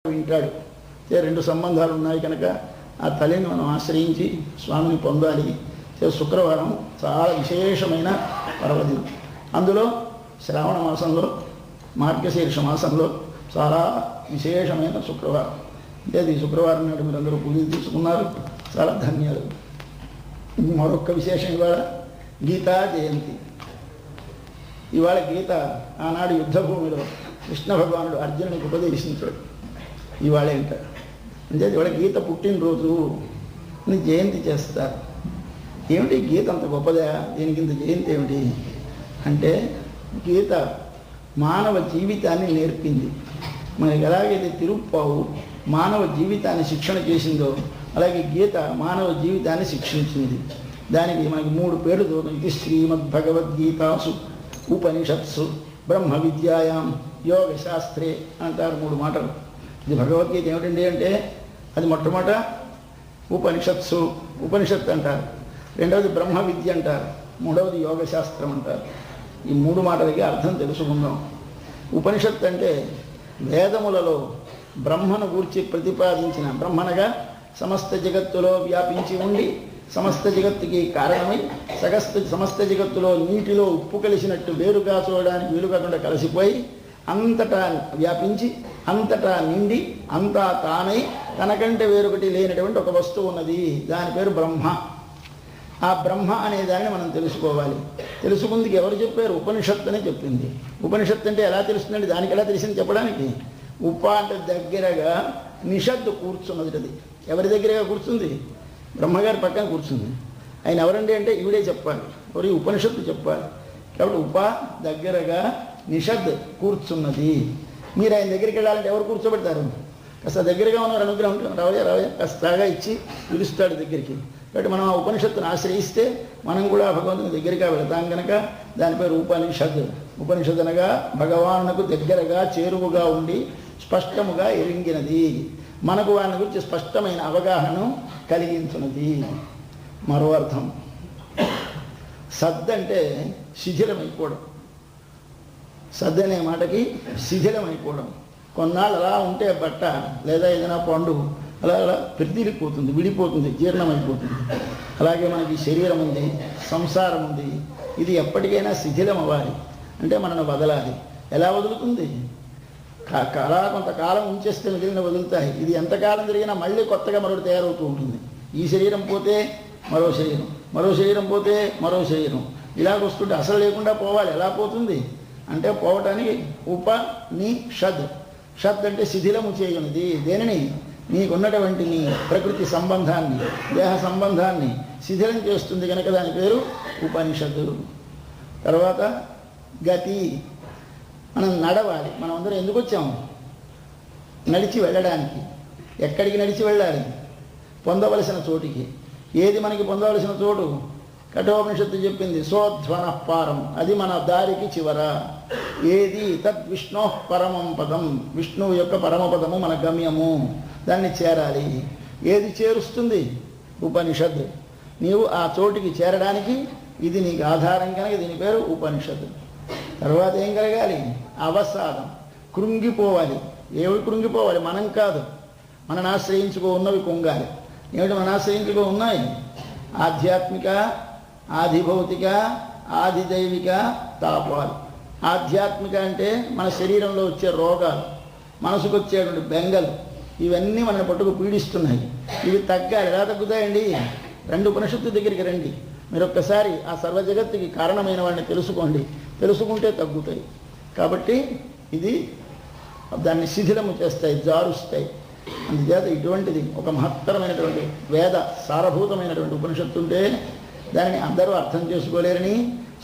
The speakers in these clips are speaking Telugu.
వింటాడు. రెండు సంబంధాలు ఉన్నాయి కనుక ఆ తల్లిని మనం ఆశ్రయించి స్వామిని పొందాలి. శుక్రవారం చాలా విశేషమైన పర్వదినం. అందులో శ్రావణ మాసంలో మార్గశీర్ష మాసంలో చాలా విశేషమైన శుక్రవారం. ఈ శుక్రవారం నాడు మీరు అందరూ పూజలు తీసుకున్నారు, చాలా ధన్యాలు. మరొక విశేషం ఇవాళ గీతా జయంతి. ఇవాళ గీత ఆనాడు యుద్ధభూమిలో కృష్ణ భగవానుడు అర్జునునికి ఉపదేశించాడు. ఇవాళ ఏంట అంటే ఇవాళ గీత పుట్టినరోజు అని జయంతి చేస్తారు. ఏమిటి గీత అంత గొప్పదా, దీనికి ఇంత జయంతి ఏమిటి అంటే, గీత మానవ జీవితాన్ని నేర్పింది. మనకి ఎలాగైతే తిరుప్పావు మానవ జీవితాన్ని శిక్షణ చేసిందో అలాగే గీత మానవ జీవితాన్ని శిక్షించింది. దానికి మనకి 3 పేర్లు దొరుకుతాయి. ఇది శ్రీమద్భగవద్గీతాసు ఉపనిషత్సు బ్రహ్మ విద్యాయాం యోగ శాస్త్రే అంటారు 3 మాటలు. ఇది భగవద్గీత ఏమిటండి అంటే అది మొట్టమొదట ఉపనిషత్సు ఉపనిషత్తు అంటారు, రెండవది బ్రహ్మ విద్య అంటారు, మూడవది యోగ శాస్త్రం అంటారు. ఈ 3 మాటలకి అర్థం తెలుసుకుందాం. ఉపనిషత్తు అంటే వేదములలో బ్రహ్మను గూర్చి ప్రతిపాదించిన, బ్రహ్మనగా సమస్త జగత్తులో వ్యాపించి ఉండి సమస్త జగత్తుకి కారణమై సమస్త జగత్తులో నీటిలో ఉప్పు కలిసినట్టు వేరుగా చూడడానికి వీలు కాకుండా కలిసిపోయి అంతటా వ్యాపించి అంతటా నిండి అంతా తానై తనకంటే వేరొకటి లేనటువంటి ఒక వస్తువు ఉన్నది. దాని పేరు బ్రహ్మ. ఆ బ్రహ్మ అనే దాన్ని మనం తెలుసుకోవాలి. తెలుసుకుందుకు ఎవరు చెప్పారు? ఉపనిషత్తు అని చెప్పింది. ఉపనిషత్తు అంటే ఎలా తెలుస్తుందండి, దానికి ఎలా తెలిసింది చెప్పడానికి. ఉప అంటే దగ్గరగా, నిషత్తు కూర్చున్నది. అది ఎవరి దగ్గరగా కూర్చుంది? బ్రహ్మగారి పక్కన కూర్చుంది. ఆయన ఎవరండి అంటే ఈవిడే చెప్పాలి, ఎవరి ఉపనిషత్తు చెప్పాలి. కాబట్టి ఉప దగ్గరగా, నిషద్ కూర్చున్నది. మీరు ఆయన దగ్గరికి వెళ్ళాలంటే ఎవరు కూర్చోబెడతారు? కాస్త దగ్గరగా ఉన్నవారు అనుగ్రహం రావయ్య కాస్తగా ఇచ్చి పిలుస్తాడు దగ్గరికి. కాబట్టి మనం ఆ ఉపనిషత్తును ఆశ్రయిస్తే మనం కూడా భగవంతుని దగ్గరగా వెళతాం కనుక దాని పేరు ఉపనిషద్. ఉపనిషద్ అనగా భగవానుకు దగ్గరగా చేరువుగా ఉండి స్పష్టముగా ఎరింగినది, మనకు వాని గురించి స్పష్టమైన అవగాహన కలిగించున్నది. మరో అర్థం సద్ అంటే శిథిలమైపోవడం. సద్ అనే మాటకి శిథిలమైపోవడం. కొన్నాళ్ళు అలా ఉంటే బట్ట లేదా ఏదైనా పండు అలా అలా పెరిగిపోతుంది, విడిపోతుంది, జీర్ణమైపోతుంది. అలాగే మనకి శరీరం ఉంది, సంసారం ఉంది. ఇది ఎప్పటికైనా శిథిలం అవ్వాలి అంటే మనను వదలాలి. ఎలా వదులుతుంది? అలా కొంతకాలం ఉంచేస్తే మిగిలిన వదులుతాయి. ఇది ఎంతకాలం జరిగినా మళ్ళీ కొత్తగా మరొకటి తయారవుతూ ఉంటుంది. ఈ శరీరం పోతే మరో శరీరం, మరో శరీరం పోతే మరో శరీరం, ఇలాగొస్తుంటే అసలు లేకుండా పోవాలి. ఎలా పోతుంది అంటే పోవటానికి ఉపనిషద్. షద్ అంటే శిథిలము చేయనిది. దేనిని? నీకున్నటువంటి నీ ప్రకృతి సంబంధాన్ని, దేహ సంబంధాన్ని శిథిలం చేస్తుంది కనుక దాని పేరు ఉపనిషత్తు. తర్వాత గతి. మనం నడవాలి. మనం అందరం ఎందుకు వచ్చాము? నడిచి వెళ్ళడానికి. ఎక్కడికి నడిచి వెళ్ళాలి? పొందవలసిన చోటికి. ఏది మనకి పొందవలసిన చోటు? కఠోపనిషత్తు చెప్పింది సోధ్వన పారం, అది మన దారికి చివర. ఏది? తద్విష్ణో పరమం పదం, విష్ణువు యొక్క పరమపదము మన గమ్యము, దాన్ని చేరాలి. ఏది చేరుస్తుంది? ఉపనిషద్. నీవు ఆ చోటికి చేరడానికి ఇది నీకు ఆధారం కనుక దీని పేరు ఉపనిషద్. తర్వాత ఏం కలగాలి? అవసాదం. కృంగిపోవాలి. ఏవి కృంగిపోవాలి? మనం కాదు, మనని ఆశ్రయించుకో ఉన్నవి కుంగాలి. ఏమిటి మన ఆశ్రయించుకో ఉన్నాయి? ఆధ్యాత్మిక, ఆధిభౌతిక, ఆదిదైవిక తాపాలు. ఆధ్యాత్మిక అంటే మన శరీరంలో వచ్చే రోగాలు, మనసుకు వచ్చేటువంటి బెంగలు, ఇవన్నీ మనని పట్టుకు పీడిస్తున్నాయి. ఇవి తగ్గాలి. ఎలా తగ్గుతాయండి? 2 ఉపనిషత్తు దగ్గరికి రండి. మీరు ఒక్కసారి ఆ సర్వజగత్తుకి కారణమైన వాడిని తెలుసుకోండి. తెలుసుకుంటే తగ్గుతాయి. కాబట్టి ఇది దాన్ని శిథిలము చేస్తాయి, జారుస్తాయి. అందుచేత ఇటువంటిది ఒక మహత్తరమైనటువంటి వేద సారభూతమైనటువంటి ఉపనిషత్తు ఉంటే దానిని అందరూ అర్థం చేసుకోలేరని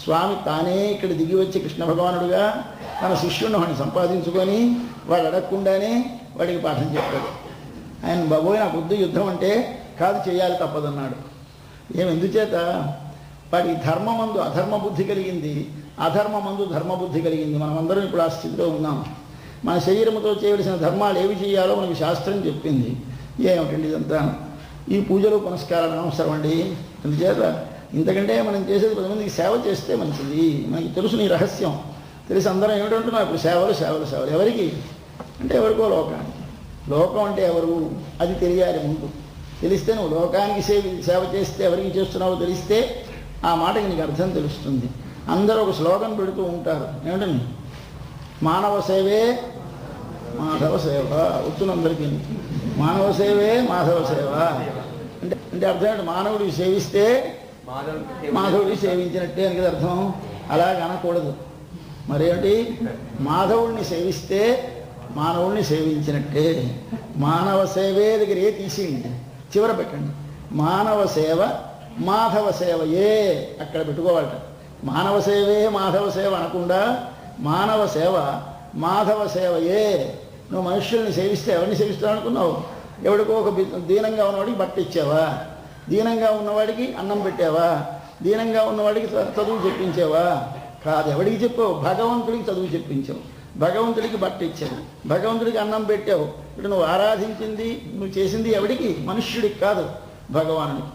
స్వామి తానే ఇక్కడ దిగి వచ్చి కృష్ణ భగవానుడుగా తన శిష్యుడిని వాడిని సంపాదించుకొని వాడు అడగకుండానే వాడికి పాఠం చెప్పాడు. ఆయన బాబోయ్ నాకు వద్దు యుద్ధం అంటే, కాదు చేయాలి తప్పదన్నాడు. ఎందుచేత? వాడికి ధర్మమందు అధర్మ బుద్ధి కలిగింది, అధర్మమందు ధర్మబుద్ధి కలిగింది. మనమందరం ఇప్పుడు ఆ స్థితిలో ఉన్నాం. మన శరీరంతో చేయవలసిన ధర్మాలు ఏవి చేయాలో మనకి శాస్త్రం చెప్పింది. ఏమిటండి ఇదంతా? ఈ పూజలు పునస్కారాలు అవసరం అండి. అందుచేత ఇంతకంటే మనం చేసేది 10 మందికి సేవ చేస్తే మంచిది. మనకి తెలుసు నీ రహస్యం, తెలిసి అందరం ఏమిటంటున్నాం ఇప్పుడు సేవలు సేవలు సేవలు. ఎవరికి అంటే ఎవరికో లోకానికి. లోకం అంటే ఎవరు అది తెలియాలి ముందు. తెలిస్తే నువ్వు లోకానికి సేవ చేస్తే ఎవరికి చేస్తున్నావో తెలిస్తే ఆ మాటకి నీకు అర్థం తెలుస్తుంది. అందరూ ఒక శ్లోకం పెడుతూ ఉంటారు, ఏమిటని? మానవ సేవే మాధవ సేవ. వచ్చునందరికీ మానవ సేవే మాధవ సేవ అంటే అంటే అర్థం ఏంటి? మానవుడికి సేవిస్తే మాధవుడికి సేవించినట్టే అని కదా అర్థం. అలాగ అనకూడదు. మరేమిటి? మాధవుడిని సేవిస్తే మానవుడిని సేవించినట్టే. మానవ సేవే దగ్గర ఏ తీసేయండి, చివర పెట్టండి. మానవ సేవ మాధవ సేవయే అక్కడ పెట్టుకోవాలట. మానవ సేవే మాధవ సేవ అనకుండా మానవ సేవ మాధవ సేవయే. నువ్వు మనుషుల్ని సేవిస్తే ఎవరిని సేవిస్తావు అనుకున్నావు? ఎవడికో ఒక దీనంగా ఉన్నవాడికి బట్ట ఇచ్చావా? దీనంగా ఉన్నవాడికి అన్నం పెట్టావా? దీనంగా ఉన్నవాడికి చదువు చెప్పించావా? కాదు. ఎవడికి చెప్పావు? భగవంతుడికి చదువు చెప్పించావు, భగవంతుడికి బట్ట ఇచ్చావు, భగవంతుడికి అన్నం పెట్టావు. ఇప్పుడు నువ్వు ఆరాధించింది, నువ్వు చేసింది ఎవడికి? మనుష్యుడికి కాదు, భగవానుడికి.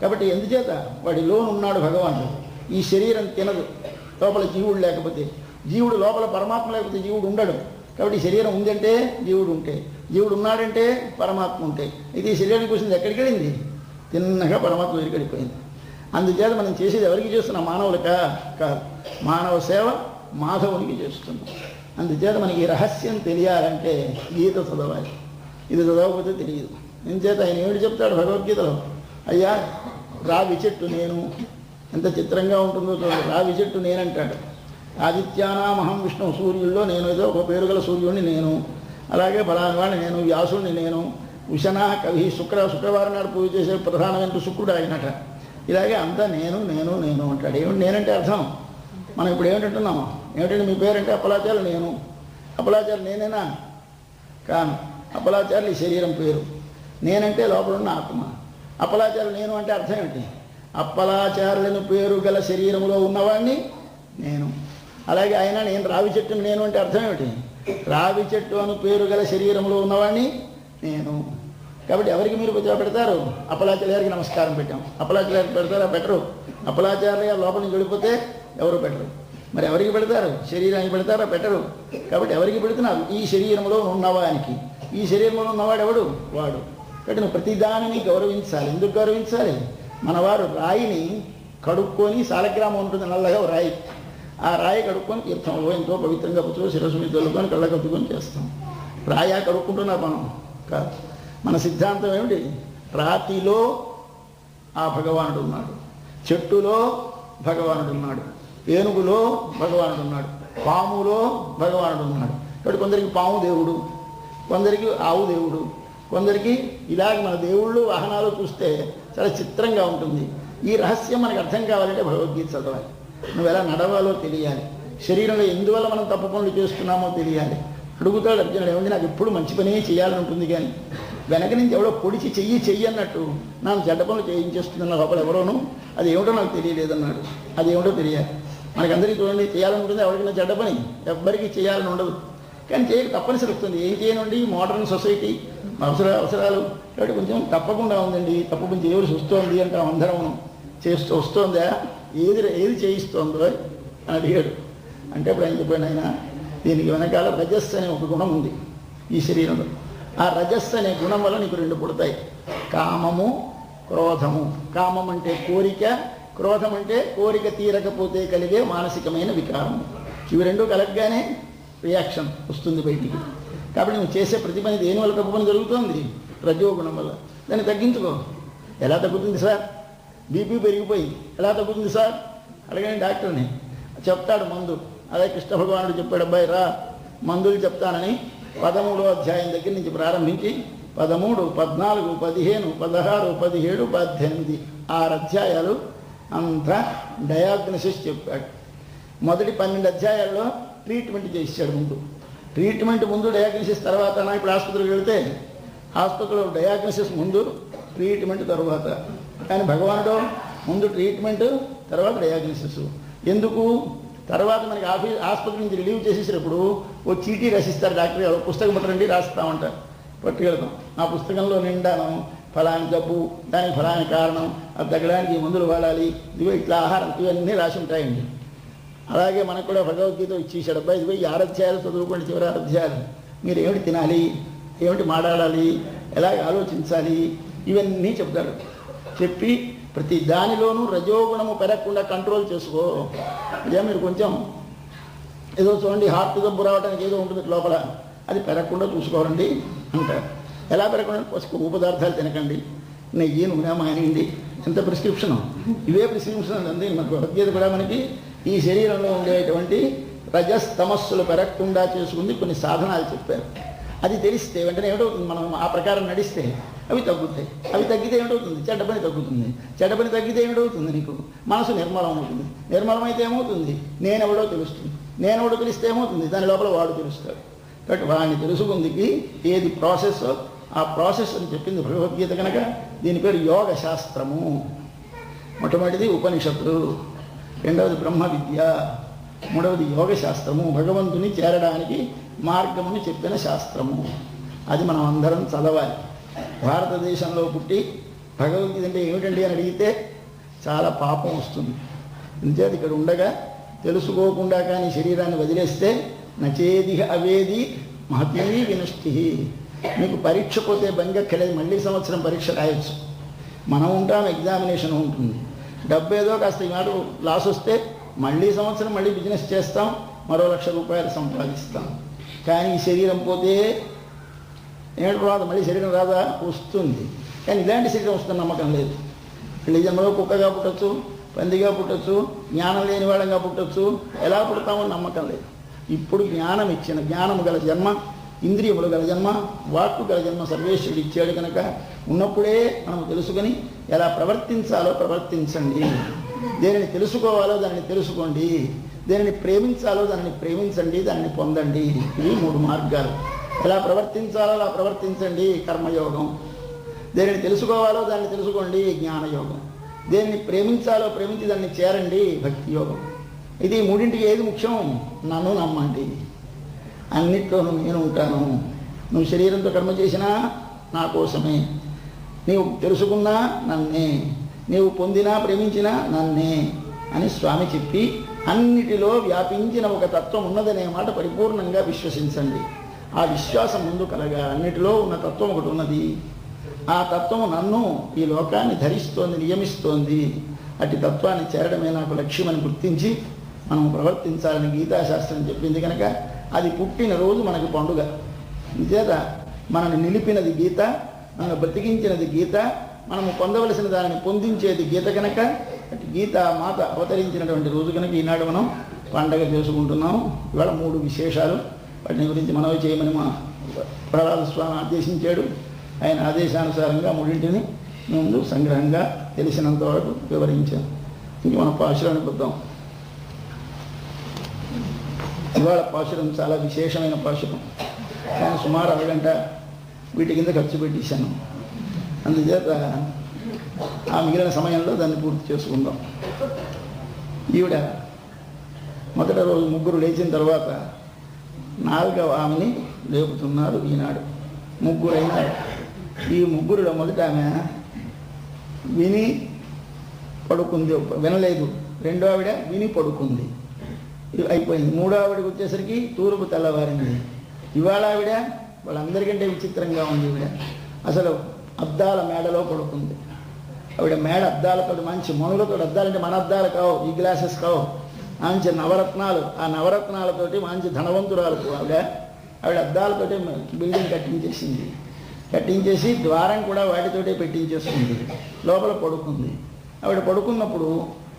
కాబట్టి ఎందుచేత వాడిలో ఉన్నాడు భగవానుడు. ఈ శరీరం తినదు లోపల జీవుడు లేకపోతే. జీవుడు లోపల పరమాత్మ లేకపోతే జీవుడు ఉండడు. కాబట్టి ఈ శరీరం ఉందంటే జీవుడు ఉంటే, జీవుడు ఉన్నాడంటే పరమాత్మ ఉంటే. ఇది ఈ శరీరానికి కూర్చుంది ఎక్కడికి వెళ్ళింది? తిన్నగా పరమాత్మ దగ్గరికి వెళ్ళిపోయింది. అందుచేత మనం చేసేది ఎవరికి చేస్తున్నాం? మానవులకా? కాదు. మానవ సేవ మాధవునికి చేస్తున్నాం. అందుచేత మనకి ఈ రహస్యం తెలియాలంటే గీత చదవాలి. ఇది చదవకపోతే తెలియదు. ఎందుచేత ఆయన ఏమిటి చెప్తాడు భగవద్గీతలో? అయ్యా, రావి చెట్టు నేను. ఎంత చిత్రంగా ఉంటుందో చూడండి. రావి చెట్టు నేనంటాడు. ఆదిత్యానామహం విష్ణు. సూర్యుల్లో నేను ఏదో ఒక పేరు గల సూర్యుడిని నేను. అలాగే ఫలానావాడిని నేను, వ్యాసుడిని నేను, ఉషనా కవి. శుక్రవారం నాడు పూజ చేసే ప్రధానమైన శుక్రుడు ఆయనట. ఇలాగే అంతా నేను నేను నేను అంటాడు. ఏమిటి నేనంటే అర్థం? మనం ఇప్పుడు ఏమిటంటున్నాము? ఏమిటంటే మీ పేరంటే అప్పలాచార్యులు నేను. అప్పలాచార్యులు నేనేనా? కాను. అప్పలాచార్యులు ఈ శరీరం పేరు. నేనంటే లోపల ఉన్న ఆత్మ. అప్పలాచార్యులు నేను అంటే అర్థం ఏమిటి? అప్పలాచార్యులను పేరు గల శరీరంలో ఉన్నవాడిని నేను. అలాగే ఆయన నేను రావి చెట్టును నేను అంటే అర్థం ఏమిటి? రావి చెట్టు అను పేరు గల శరీరంలో ఉన్నవాడిని నేను. కాబట్టి ఎవరికి మీరు పెడతారు? అప్పలాచార్య గారికి నమస్కారం పెట్టాం. అప్పలాచార్య గారికి పెడతారా? పెట్టరు. అప్పలాచార్య గారు లోపల నుంచి వెళ్ళిపోతే ఎవరు పెట్టరు. మరి ఎవరికి పెడతారు? శరీరానికి పెడతారా? పెట్టరు. కాబట్టి ఎవరికి పెడుతున్నారు? ఈ శరీరంలో ఉన్నవానికి. ఈ శరీరంలో ఉన్నవాడు ఎవడు? వాడు. కాబట్టి నువ్వు ప్రతిదానిని గౌరవించాలి. ఎందుకు గౌరవించాలి? మనవారు రాయిని కడుక్కొని, సాలగ్రామం ఉంటుంది నల్లగా రాయి, ఆ రాయి కడుక్కొని తీర్థంలో ఎంతో పవిత్రంగా పుచ్చుకో శిరస్సు మీద తొలుకొని కళ్ళ కట్టుకొని చేస్తాం. రాయా కడుక్కుంటున్నా మనం కాదు. మన సిద్ధాంతం ఏమిటి? రాతిలో ఆ భగవానుడు ఉన్నాడు, చెట్టులో భగవానుడు ఉన్నాడు, ఏనుగులో భగవానుడు ఉన్నాడు, పాములో భగవానుడు ఉన్నాడు. కాబట్టి కొందరికి పాము దేవుడు, కొందరికి ఆవు దేవుడు, కొందరికి ఇలాగ మన దేవుళ్ళు వాహనాలు చూస్తే చాలా చిత్రంగా ఉంటుంది. ఈ రహస్యం మనకు అర్థం కావాలంటే భగవద్గీత చదవాలి. నువ్వు ఎలా నడవాలో తెలియాలి. శరీరంలో ఎందువల్ల మనం తప్పు పనులు చేస్తున్నామో తెలియాలి. అడుగుతాడు అర్జునుడు, ఏముంది నాకు ఎప్పుడు మంచి పనే చేయాలని ఉంటుంది, కానీ వెనక నుంచి ఎవడో పొడిచి చెయ్యి అన్నట్టు నాకు చెడ్డ పనులు చేయించేస్తున్న లోపల ఎవరోనూ అది ఏమిటో నాకు తెలియలేదన్నాడు. అది ఏమిటో తెలియాలి. మనకందరికీ చూడండి, చేయాలనుంటుంది, ఎవరికైనా చెడ్డ పని ఎవ్వరికీ చేయాలని ఉండదు, కానీ చేయక తప్పనిసరి వస్తుంది. ఏం చేయనండి, మోడర్న్ సొసైటీ అవసరాలు. కాబట్టి కొంచెం తప్పకుండా ఉందండి, తప్పు కొంచెం చేయవలసి వస్తోంది అంటాం అందరం. చేస్తూ వస్తోందా? ఏది చేయిస్తోందో అని అడిగాడు. అంటే ఇప్పుడు ఆయన చెప్పాడు, ఆయన దీనికి వెనకాల రజస్సు అనే ఒక గుణం ఉంది ఈ శరీరంలో. ఆ రజస్సు అనే గుణం వల్ల నీకు రెండు పుడతాయి, కామము, క్రోధము. కామం అంటే కోరిక, క్రోధం అంటే కోరిక తీరకపోతే కలిగే మానసికమైన వికారం. ఇవి రెండు కలగగానే రియాక్షన్ వస్తుంది బయటికి. కాబట్టి నువ్వు చేసే ప్రతి పని దేని వల్ల తప్పు పని జరుగుతుంది? రజోగుణం వల్ల. దాన్ని తగ్గించుకో. ఎలా తగ్గుతుంది సార్? బీపీ పెరిగిపోయింది, ఎలా తగ్గుతుంది సార్? అడగండి డాక్టర్ని, చెప్తాడు మందు. అదే కృష్ణ భగవానుడు చెప్పాడు, అబ్బాయి రా మందులు చెప్తానని 13వ అధ్యాయం దగ్గర నుంచి ప్రారంభించి 13, 14, 15, 16, 17, 18 6 అధ్యాయాలు అంతా డయాగ్నోసిస్ చెప్పాడు. మొదటి 12 అధ్యాయాల్లో ట్రీట్మెంట్ చేశాడు. ట్రీట్మెంట్ ముందు డయాగ్నోసిస్ తర్వాత. ఇప్పుడు ఆసుపత్రికి వెళితే హాస్పిటల్లో డయాగ్నోసిస్ ముందు, ట్రీట్మెంట్ తర్వాత. కానీ భగవానుడు ముందు ట్రీట్మెంట్, తర్వాత డయాగ్నోసిస్. ఎందుకు? తర్వాత మనకి ఆసుపత్రి నుంచి రిలీవ్ చేసేసినప్పుడు ఓ చీటీ రాసిస్తారు డాక్టర్ గారు, పుస్తకం పట్టరండి రాస్తామంటారు, పట్టుకెళ్తాం. ఆ పుస్తకంలో నిండాను ఫలాని జబ్బు, దానికి ఫలాని కారణం, అది తగ్గడానికి మందులు వాడాలి, ఇదిగో ఇట్లా ఆహారం, ఇవన్నీ రాసి ఉంటాయండి. అలాగే మనకు కూడా భగవద్గీత ఇచ్చేసాడు, అబ్బాయి ఇదిగో 6 అధ్యాయాలు చదువుకోండి, చివరి 6 అధ్యాయాలు. మీరు ఏమిటి తినాలి, ఏమిటి మాట్లాడాలి, ఎలాగ ఆలోచించాలి, ఇవన్నీ చెప్తాడు. చెప్పి ప్రతి దానిలోనూ రజోగుణము పెరగకుండా కంట్రోల్ చేసుకో. ఇదే మీరు కొంచెం ఏదో చూడండి, హార్ట్ జబ్బు రావడానికి ఏదో ఉంటుంది లోపల, అది పెరగకుండా చూసుకోవాలండి అంటారు. ఎలా పెరగకుండా? ఉప్పు పదార్థాలు తినకండి, నెయ్యి నూనె మానేయండి. ఎంత ప్రిస్క్రిప్షను, ఇవే ప్రిస్క్రిప్షన్ అండి. మన భగవద్గీత కూడా మనకి ఈ శరీరంలో ఉండేటువంటి రజస్తమస్సులు పెరగకుండా చేసుకుంది కొన్ని సాధనాలు చెప్పారు. అది తెలిస్తే వెంటనే ఏమిటవుతుంది, మనం ఆ ప్రకారం నడిస్తే అవి తగ్గుతాయి. అవి తగ్గితే ఏమిటవుతుంది, చెడ్డ పని తగ్గుతుంది. చెడ్డ పని తగ్గితే ఏమిటవుతుంది, నీకు మనసు నిర్మలం అవుతుంది. నిర్మలమైతే ఏమవుతుంది, నేనెవడో తెలుస్తుంది. నేనెవడో తెలిస్తే ఏమవుతుంది, దాని లోపల వాడు తెలుస్తాడు. కాబట్టి వాడిని తెలుసుకుందికి ఏది ప్రాసెస్, ఆ ప్రాసెస్ అని చెప్పింది భగవద్గీత కనుక దీని పేరు యోగ శాస్త్రము. మొట్టమొదటిది ఉపనిషత్తులు, రెండవది బ్రహ్మ విద్య, మూడవది యోగ శాస్త్రము, భగవంతుని చేరడానికి మార్గముని చెప్పిన శాస్త్రము. అది మనం అందరం చదవాలి. భారతదేశంలో పుట్టి భగవద్గీత అంటే ఏమిటండి అని అడిగితే చాలా పాపం వస్తుంది. నిజాది ఇక్కడ ఉండగా తెలుసుకోకుండా కానీ శరీరాన్ని వదిలేస్తే నచేది అవేది మహతీ వినష్టి. మీకు పరీక్ష పోతే బెంగక్కలేదు, మళ్ళీ సంవత్సరం పరీక్ష రాయొచ్చు. మనం ఉంటాం, ఎగ్జామినేషన్ ఉంటుంది. డబ్బు ఏదో కాస్త ఈ మాట లాస్ వస్తే మళ్ళీ సంవత్సరం మళ్ళీ బిజినెస్ చేస్తాం, మరో 1,00,000 రూపాయలు సంపాదిస్తాం. కానీ ఈ శరీరం పోతే ఏమిటి రాదు, మళ్ళీ శరీరం రాదా? వస్తుంది. కానీ ఇలాంటి శరీరం వస్తున్న నమ్మకం లేదు. ఈ జన్మలో కుక్కగా పుట్టచ్చు, పందిగా పుట్టచ్చు, జ్ఞానం లేని వాళ్ళంగా పుట్టచ్చు. ఎలా పుడతామో నమ్మకం లేదు. ఇప్పుడు జ్ఞానం ఇచ్చిన, జ్ఞానము గల జన్మ, ఇంద్రియములు గల జన్మ, వాక్కు గల జన్మ సర్వేశ్వరుడు ఇచ్చాడు కనుక ఉన్నప్పుడే మనం తెలుసుకొని ఎలా ప్రవర్తించాలో ప్రవర్తించండి. దేనిని తెలుసుకోవాలో దానిని తెలుసుకోండి, దేనిని ప్రేమించాలో దానిని ప్రేమించండి, దానిని పొందండి. ఇవి 3 మార్గాలు. ఎలా ప్రవర్తించాలో అలా ప్రవర్తించండి, కర్మయోగం. దేనిని తెలుసుకోవాలో దాన్ని తెలుసుకోండి, జ్ఞానయోగం. దేనిని ప్రేమించాలో ప్రేమించి దాన్ని చేరండి, భక్తి యోగం. ఇది 3ంటికి ఏది ముఖ్యం? నన్ను నమ్మండి, అన్నిట్లోనూ నేను ఉంటాను. నువ్వు శరీరంతో కర్మ చేసినా నా కోసమే, నీవు తెలుసుకున్నా నన్నే, నీవు పొందినా ప్రేమించినా నన్నే అని స్వామి చెప్పి అన్నిటిలో వ్యాపించిన ఒక తత్వం ఉన్నదనే మాట పరిపూర్ణంగా విశ్వసించండి. ఆ విశ్వాసం ముందు కలగా అన్నిటిలో ఉన్న తత్వం ఒకటి ఉన్నది. ఆ తత్వము నన్ను ఈ లోకాన్ని ధరిస్తోంది, నియమిస్తోంది. అట్టి తత్వాన్ని చేరడమే నాకు లక్ష్యమని గుర్తించి మనం ప్రవర్తించాలని గీతాశాస్త్రం చెప్పింది కనుక అది పుట్టిన రోజు మనకు పండుగ. నిజేత మనల్ని నిలిపినది గీత, మనల్ని బ్రతికించినది గీత, మనము పొందవలసిన దానిని పొందించేది గీత కనుక అటు గీత మాత అవతరించినటువంటి రోజు కనుక ఈనాడు మనం పండగ చేసుకుంటున్నాం. ఇవాళ 3 విశేషాలు, వాటిని గురించి మనవి చేయమని మా ప్రహ్లాద స్వామి ఆదేశించాడు. ఆయన ఆదేశానుసారంగా 3ంటిని ముందు సంగ్రహంగా తెలిసినంత వరకు వివరించాం. ఇంక మన పాశురానికి వద్దాం. ఇవాళ పాశురం చాలా విశేషమైన పాశురం, కానీ సుమారు అరగంట వీటి కింద ఖర్చు పెట్టేశాను. అందుచేత ఆ మిగిలిన సమయంలో దాన్ని పూర్తి చేసుకుందాం. ఈవిడ మొదట రోజు 3 లేచిన తర్వాత 4వ ఆమెని లేపుతున్నారు ఈనాడు. 3 అయినారు. ఈ 3లో మొదట ఆమె విని పడుకుంది, వినలేదు. 2వ ఆవిడ విని పడుకుంది, అయిపోయింది. 3వ ఆవిడకి వచ్చేసరికి తూర్పు తెల్లవారింది. ఇవాళ ఆవిడ వాళ్ళందరికంటే విచిత్రంగా ఉంది. ఈవిడ అసలు అద్దాల మేడలో పడుకుంది. ఆవిడ మేడ అద్దాలతో, మంచి మనులతో, అద్దాలంటే మన అద్దాలు కావు, ఈ గ్లాసెస్ కావు, మంచి నవరత్నాలు, ఆ నవరత్నాలతోటి మంచి ధనవంతురాలకు ఆవిడ అద్దాలతోటి బిల్డింగ్ కట్టించేసి ద్వారం కూడా వాటితోటే పెట్టించేసుకుంది. లోపల పడుకుంది. ఆవిడ పడుకున్నప్పుడు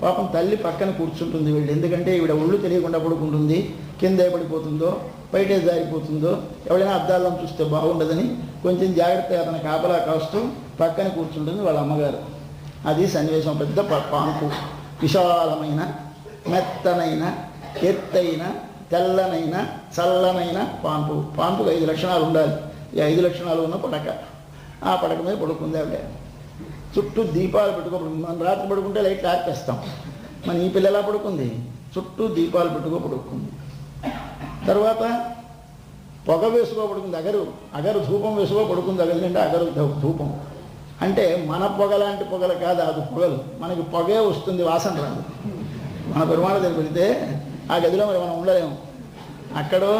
పాపం తల్లి పక్కన కూర్చుంటుంది వీళ్ళు. ఎందుకంటే ఈవిడ ఒళ్ళు తెలియకుండా పడుకుంటుంది, కిందే పడిపోతుందో బయటే జారిపోతుందో, ఎవరైనా అద్దాల్లో చూస్తే బాగుండదని కొంచెం జాగ్రత్తగా అతను కాపలా కాస్తూ పక్కన కూర్చుంటుంది వాళ్ళ అమ్మగారు. అది సన్నివేశం. పెద్ద పాన్పు, విశాలమైన, మెత్తనైన, ఎత్తైన, తెల్లనైన, చల్లనైన పాన్పు. పాన్పుకు 5 లక్షణాలు ఉండాలి. ఈ 5 లక్షణాలు ఉన్న పడక. ఆ పడక మీద పడుకుంది ఆవిడ. చుట్టూ దీపాలు పెట్టుకోబడుకుంది. మనం రాత్రి పడుకుంటే లైట్లు ఆర్పేస్తాం. మన ఈ పిల్ల ఎలా పడుకుంది? చుట్టూ దీపాలు పడుకుంది. తర్వాత పొగ వేసుకోబడుకుంది. అగరు ధూపం పడుకుంది. అగరు అగరు ధూపం అంటే మన పొగ లాంటి పొగలు కాదు, అది పొగలు. మనకి పొగే వస్తుంది, వాసన రాదు. మన పెరుమాళ దగ్గర పెడితే ఆ గదిలో మరి మనం ఉండలేము. అక్కడో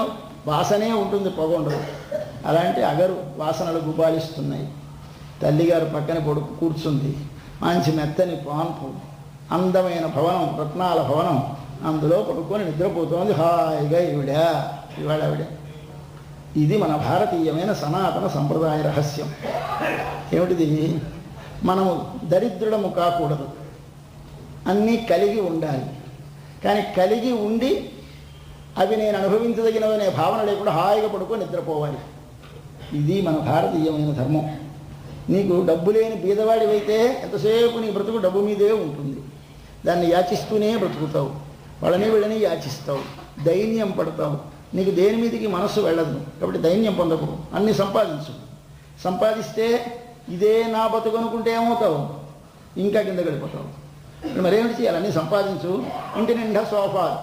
వాసనే ఉంటుంది, పొగ ఉండదు. అలాంటి అగరు వాసనలు గుబాలిస్తున్నాయి. తల్లిగారు పక్కన కూర్చుంది. మంచి మెత్తని పాన్పు, అందమైన భవనం, రత్నాల భవనం, అందులో పడుకొని నిద్రపోతోంది హాయిగా ఇవాళ ఆవిడ. ఇది మన భారతీయమైన సనాతన సంప్రదాయ రహస్యం. ఏమిటిది? మనము దరిద్రుడము కాకూడదు, అన్నీ కలిగి ఉండాలి. కానీ కలిగి ఉండి అవి నేను అనుభవించదగినవనే భావన లేకుండా హాయిగా పడుకొని నిద్రపోవాలి. ఇది మన భారతీయమైన ధర్మం. నీకు డబ్బు లేని బీదవాడివైతే ఎంతసేపు నీ బ్రతుకు డబ్బు మీదే ఉంటుంది. దాన్ని యాచిస్తూనే బ్రతుకుతావు, వాళ్ళని వీళ్ళని యాచిస్తావు, దైన్యం పడతావు. నీకు దేని మీదకి మనస్సు వెళ్ళదు. కాబట్టి దైన్యం పొందకు, అన్నీ సంపాదిస్తే ఇదే నా బతుకు అనుకుంటే ఏమవుతావు? ఇంకా కింద గడిపోతావు. మరేమిటి చేయాలి? అన్నీ సంపాదించు. ఇంటి నిండా సోఫాలు,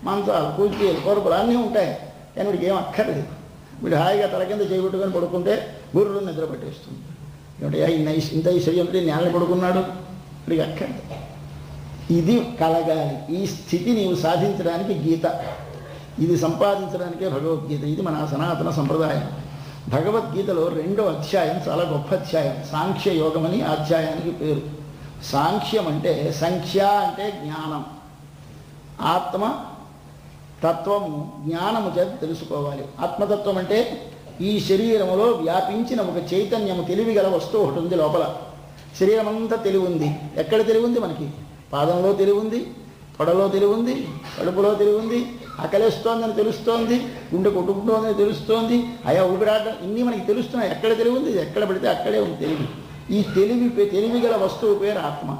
మంచాలు, కుర్చీలు, కొరపులు అన్నీ ఉంటాయి. కానీ వీడికి ఏం అక్కర్లేదు. వీడు హాయిగా తల కింద చేయగొట్టుకొని పడుకుంటే గుర్రులు నిద్ర పట్టేస్తుంది. ఏమిటి ఇంత ఐశ్వర్యంతో నేల పడుకున్నాడు? వీడికి అక్కర్లేదు. ఇది కలగాలి. ఈ స్థితి నీవు సాధించడానికి గీత, ఇది సంపాదించడానికే భగవద్గీత. ఇది మన సనాతన సంప్రదాయం. భగవద్గీతలో 2వ అధ్యాయం చాలా గొప్ప అధ్యాయం. సాంఖ్య యోగమని ఆ అధ్యాయానికి పేరు. సాంఖ్యం అంటే సంఖ్య అంటే జ్ఞానం. ఆత్మ తత్వము జ్ఞానము చేత తెలుసుకోవాలి. ఆత్మతత్వం అంటే ఈ శరీరములో వ్యాపించిన ఒక చైతన్యము, తెలివిగల వస్తువు ఒకటి ఉంది లోపల. శరీరం అంతా తెలివి ఉంది. ఎక్కడ తెలివి ఉంది? మనకి పాదంలో తెలివి ఉంది, తొడలో తెలివి ఉంది, కడుపులో తెలివి ఉంది, ఆకలేస్తోందని తెలుస్తోంది, గుండె కొట్టుకుంటోందని తెలుస్తోంది, అయా ఊపిరాడడం, ఇన్ని మనకి తెలుస్తున్నాయి. ఎక్కడ తెలివి ఉంది? ఎక్కడ పడితే అక్కడే ఉంది తెలివి. ఈ తెలివిగల వస్తువు పేరు ఆత్మ.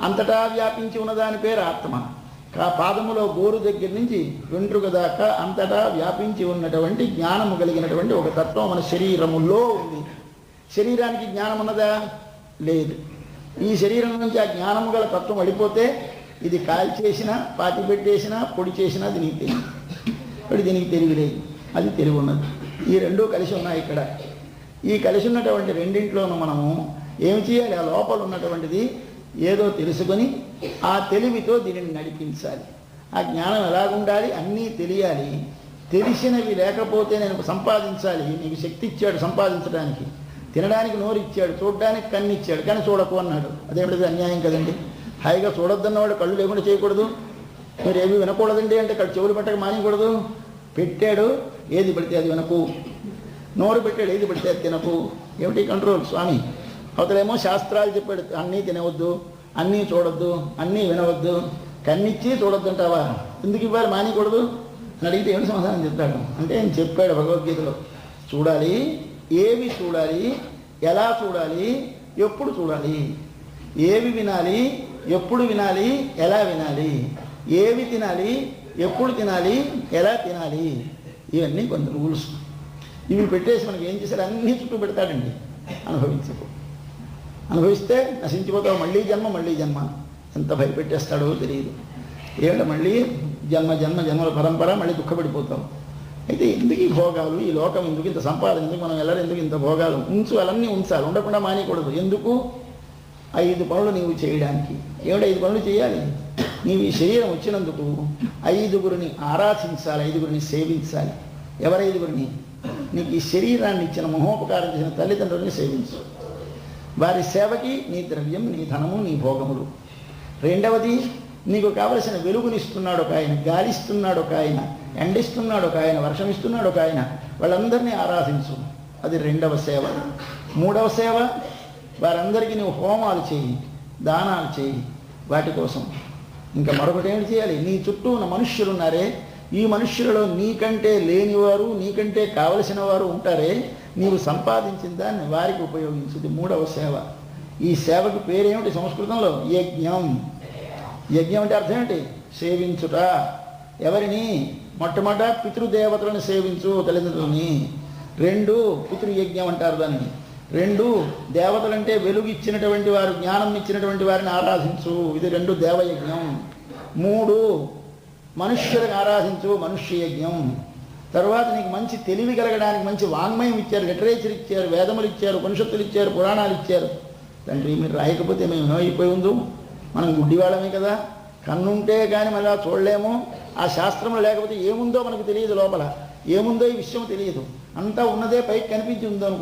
అంతటా వ్యాపించి ఉన్నదాని పేరు ఆత్మ. పాదములో గోరు దగ్గర నుంచి వెంట్రుక దాకా అంతటా వ్యాపించి ఉన్నటువంటి జ్ఞానము కలిగినటువంటి ఒక తత్వం మన శరీరములో ఉంది. శరీరానికి జ్ఞానం ఉన్నదా? లేదు. ఈ శరీరం నుంచి ఆ జ్ఞానము గల తత్వం అడిపోతే ఇది కాల్చేసినా, పాతి పెట్టేసినా, పొడి చేసినా దీనికి తెలియదు. ఇప్పుడు దీనికి తెలియలేదు, అది తెలివి ఉన్నది. ఈ రెండూ కలిసి ఉన్నాయి ఇక్కడ. ఈ కలిసి ఉన్నటువంటి రెండింట్లోనూ మనము ఏమి చేయాలి? ఆ లోపల ఉన్నటువంటిది ఏదో తెలుసుకొని ఆ తెలివితో దీనిని నడిపించాలి. ఆ జ్ఞానం ఎలాగుండాలి? అన్నీ తెలియాలి. తెలిసినవి లేకపోతే నేను సంపాదించాలి. నీకు శక్తి ఇచ్చాడు సంపాదించడానికి, తినడానికి నోరు ఇచ్చాడు, చూడడానికి కన్ను ఇచ్చాడు, కానీ చూడకు అన్నాడు. అదేమిటది? అన్యాయం కదండి. హాయిగా చూడొద్దన్నవాడు కళ్ళు లేకుండా చేయకూడదు. మీరు ఏమి వినకూడదండి అంటే చెవులు పెట్టక మానేయకూడదు. పెట్టాడు, ఏది పడితే అది వినకు. నోరు పెట్టాడు, ఏది పడితే అది తినకు. ఏమిటి కంట్రోల్ స్వామి? అవతలేమో శాస్త్రాలు చెప్పాడు, అన్నీ తినవద్దు, అన్నీ చూడొద్దు, అన్నీ వినవద్దు. కన్నిచ్చి చూడొద్దు అంటావా? ఎందుకు ఇవ్వాలి? మానేయకూడదు అని అడిగితే ఏమిటి సమాధానం చెప్తాడు? అంటే ఆయన చెప్పాడు భగవద్గీతలో, చూడాలి, ఏవి చూడాలి, ఎలా చూడాలి, ఎప్పుడు చూడాలి, ఏవి వినాలి, ఎప్పుడు వినాలి, ఎలా వినాలి, ఏవి తినాలి, ఎప్పుడు తినాలి, ఎలా తినాలి, ఇవన్నీ కొన్ని రూల్స్. ఇవి పెట్టేసి మనకి ఏం చేశారు? అన్నీ చుట్టూ పెడతాడండి. అనుభవిస్తే నశించిపోతావు. మళ్ళీ జన్మ ఎంత భయపెట్టేస్తాడో తెలియదు. ఏమిటో మళ్ళీ జన్మల పరంపర, మళ్ళీ దుఃఖపడిపోతాం. అయితే ఎందుకు ఈ భోగాలు? ఈ లోకం ఎందుకు? ఇంత సంపాదన ఎందుకు? మనం ಎಲ್ಲರೂ ఎందుకు ఇంత భోగాలు? అవన్నీ ఉంచాలి, ఉండకుండా మానేయకూడదు. ఎందుకు? 5 పనులు నీవు చేయడానికి. ఏమిటి 5 పనులు చేయాలి? నీవు ఈ శరీరం వచ్చినందుకు 5గురిని ఆరాధించాలి, 5గురిని సేవించాలి. ఎవరు 5గురిని? నీకు ఈ శరీరాన్ని ఇచ్చిన, మహోపకారం చేసిన తల్లిదండ్రులని సేవించు. వారి సేవకి నీ ద్రవ్యం, నీ ధనము, నీ భోగములు. రెండవది, నీకు కావలసిన వెలుగునిస్తున్నాడు ఒక ఆయన, గాలిస్తున్నాడు ఒక ఆయన, ఎండిస్తున్నాడు ఒక ఆయన, వర్షం ఇస్తున్నాడు ఒక ఆయన. వాళ్ళందరినీ ఆరాధించు, అది 2వ సేవ. 3వ సేవ, వారందరికీ నువ్వు హోమాలు చేయి, దానాలు చేయి వాటి కోసం. ఇంకా మరొకటి ఏమిటి చేయాలి? నీ చుట్టూ ఉన్న మనుష్యులు ఉన్నారే, ఈ మనుష్యులలో నీకంటే లేనివారు, నీకంటే కావలసిన వారు ఉంటారే, నీవు సంపాదించిన దాన్ని వారికి ఉపయోగించు. 3వ సేవ. ఈ సేవకు పేరేమిటి సంస్కృతంలో? యజ్ఞం. యజ్ఞం అంటే అర్థం ఏంటి? సేవించుట. ఎవరిని? మొట్టమొదట పితృదేవతలను సేవించు, తల్లిదండ్రులని. 2 పితృయజ్ఞం అంటారు దాన్ని. 2 దేవతలంటే వెలుగు ఇచ్చినటువంటి వారు, జ్ఞానం ఇచ్చినటువంటి వారిని ఆరాధించు, ఇది 2 దేవయజ్ఞం. 3 మనుష్యులను ఆరాధించు, మనుష్య యజ్ఞం. తర్వాత నీకు మంచి తెలివి కలగడానికి మంచి వాంగ్మయం ఇచ్చారు, లిటరేచర్ ఇచ్చారు, వేదములు ఇచ్చారు, ఉపనిషత్తులు ఇచ్చారు, పురాణాలు ఇచ్చారు. తండ్రి మీరు రాయకపోతే మేము ఏమైపోయి ఉందో? మనం గుడ్డివాళ్ళమే కదా. కన్నుంటే కానీ మళ్ళీ చూడలేము. ఆ శాస్త్రంలో లేకపోతే ఏముందో మనకు తెలియదు, లోపల ఏముందో ఈ విషయం తెలియదు. అంతా ఉన్నదే పైకి కనిపించి ఉందనుకో